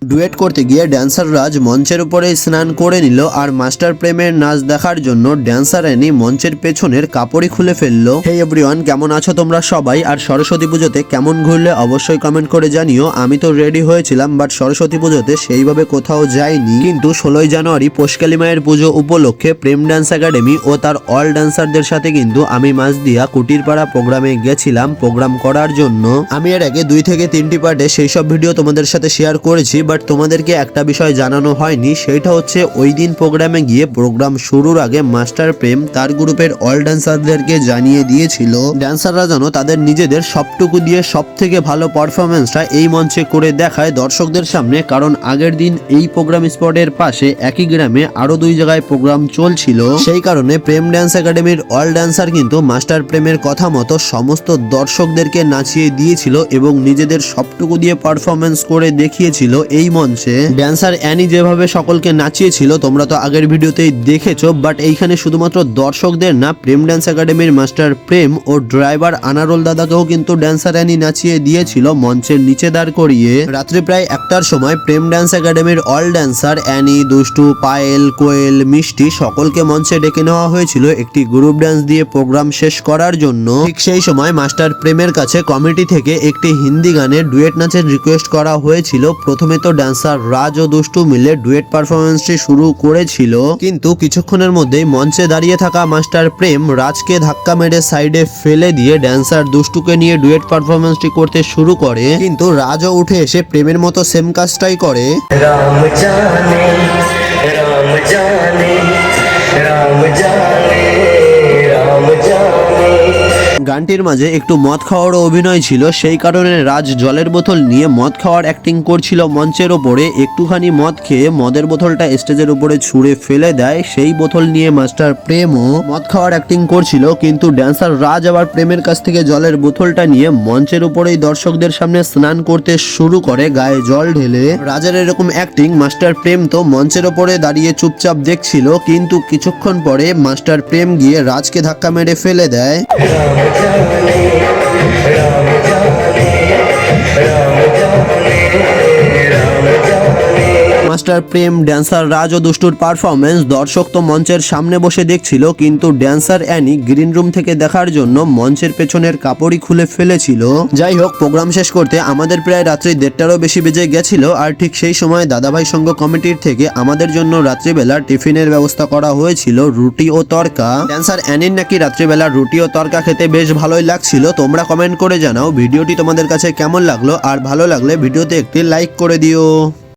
Duet করতে গিয়ে dancer রাজ মঞ্চের উপরে স্নান করে নিল আর মাস্টার প্রেমের নাচ দেখার জন্য ড্যান্সার অ্যানি মঞ্চের পেছনের কাপড়ই খুলে ফেললো। হে এভরিওয়ান, কেমন আছো তোমরা সবাই? আর সরস্বতী পুজোতে কেমন ঘুরলে অবশ্যই কমেন্ট করে জানিও। আমি তো রেডি হয়েছিলাম, বাট সরস্বতী পুজোতে সেইভাবে কোথাও যাইনি। কিন্তু 16ই জানুয়ারি পোষকালী মায়ের পুজো উপলক্ষে প্রেম ডান্স একাডেমি ও তার অল ডান্সারদের সাথে কিন্তু আমি মাঝদিয়া কুটিরপাড়া প্রোগ্রামে গেছিলাম প্রোগ্রাম করার জন্য। আমি এর আগে 2 থেকে 3টি পার্টে সেই সব ভিডিও তোমাদের সাথে শেয়ার করেছি, বাট তোমাদেরকে একটা বিষয় জানানো হয়নি। সেইটা হচ্ছে ওই দিন প্রোগ্রামে গিয়ে প্রোগ্রাম শুরুর আগে মাস্টার প্রেম তার গ্রুপের অল ডান্সারদেরকে জানিয়ে দিয়েছিল ডান্সাররা যেন তাদের নিজেদের সবটুকু দিয়ে সব থেকে ভালো পারফরমেন্সটা এই মঞ্চে করে দেখায় দর্শকদের সামনে। কারণ আগের দিন এই প্রোগ্রাম স্পটের পাশে একই গ্রামে আরো 2 জায়গায় প্রোগ্রাম চলছিল। সেই কারণে প্রেম ডান্স একাডেমির অল ডান্সার কিন্তু মাস্টার প্রেমের কথা মতো সমস্ত দর্শকদেরকে নাচিয়ে দিয়েছিল এবং নিজেদের সবটুকু দিয়ে পারফরমেন্স করে দেখিয়েছিল এই মঞ্চে। ড্যান্সার অ্যানি যেভাবে সকলকে নাচিয়েছিল তোমরা তো আগের ভিডিওতেই দেখেছো, বাট এইখানে শুধুমাত্র দর্শকদের না, প্রেম ডান্স একাডেমির মাস্টার প্রেম ও ড্রাইভার আনারুল দাদাকেও কিন্তু ড্যান্সার অ্যানি নাচিয়ে দিয়েছিল মঞ্চের নিচে দাঁড় করিয়ে। রাত্রি প্রায় 1টার সময় প্রেম ডান্স একাডেমির অল ড্যান্সার অ্যানি, দুষ্টু, পায়েল, কোয়েল, মিষ্টি সকলকে মঞ্চে ডেকে নেওয়া হয়েছিল একটি গ্রুপ ডান্স দিয়ে প্রোগ্রাম শেষ করার জন্য। ঠিক সেই সময় মাস্টার প্রেমের কাছে কমিটি থেকে একটি হিন্দি গানের ডুয়েট নাচের রিকোয়েস্ট করা হয়েছিল। প্রথমে তো ড্যান্সার রাজ ও দুষ্টু মিলে ডুয়েট পারফরমেন্সটি শুরু করেছিল, কিন্তু কিছুক্ষণের মধ্যেই মঞ্চে দাঁড়িয়ে থাকা মাস্টার প্রেম রাজকে ধাক্কা মেরে সাইডে ফেলে দিয়ে ড্যান্সার দুষ্টুকে নিয়ে ডুয়েট পারফরমেন্সটি করতে শুরু করে। কিন্তু রাজও উঠে এসে প্রেমের মতো সেম কাজটাই করে। রাম জানে রাম জানে রাম জানে রাম জানে। গানটির মাঝে একটু মদ খাওয়ারও অভিনয় ছিল, সেই কারণে রাজ জলের বোতল নিয়ে মদ খাওয়ার অ্যাক্টিং করছিল মঞ্চের ওপরে। একটুখানি মদ খেয়ে মদের বোতলটা স্টেজের উপরে ছুঁড়ে ফেলে দেয়। সেই বোতল নিয়ে মাস্টার প্রেমও মদ খাওয়ার অ্যাক্টিং করছিল, কিন্তু ড্যান্সার রাজ আবার প্রেমের কাছ থেকে জলের বোতলটা নিয়ে মঞ্চের উপরেই দর্শকদের সামনে স্নান করতে শুরু করে গায়ে জল ঢেলে। রাজের এরকম অ্যাক্টিং মাস্টার প্রেম তো মঞ্চের ওপরে দাঁড়িয়ে চুপচাপ দেখছিল, কিন্তু কিছুক্ষণ পরে মাস্টার প্রেম গিয়ে রাজকে ধাক্কা মেরে ফেলে দেয়। মাস্টার প্রেম, ড্যান্সার রাজ ও দুষ্টুর পারফরমেন্স দর্শক তো মঞ্চের সামনে বসে দেখছিল, কিন্তু ড্যান্সার অ্যানি গ্রিন রুম থেকে দেখার জন্য মঞ্চের পেছনের কাপড়ই খুলে ফেলেছিল। যাই হোক, প্রোগ্রাম শেষ করতে আমাদের প্রায় রাত্রি 1:30টারও বেশি বেজে গেছিল। আর ঠিক সেই সময় দাদাভাই সংঘ কমিটির থেকে আমাদের জন্য রাত্রিবেলা টিফিনের ব্যবস্থা করা হয়েছিল, রুটি ও তরকা। ড্যান্সার অ্যানির নাকি রাত্রিবেলা রুটি ও তরকা খেতে বেশ ভালোই লাগছিল। তোমরা কমেন্ট করে জানাও ভিডিওটি তোমাদের কাছে কেমন লাগলো, আর ভালো লাগলে ভিডিওতে একটি লাইক করে দিও।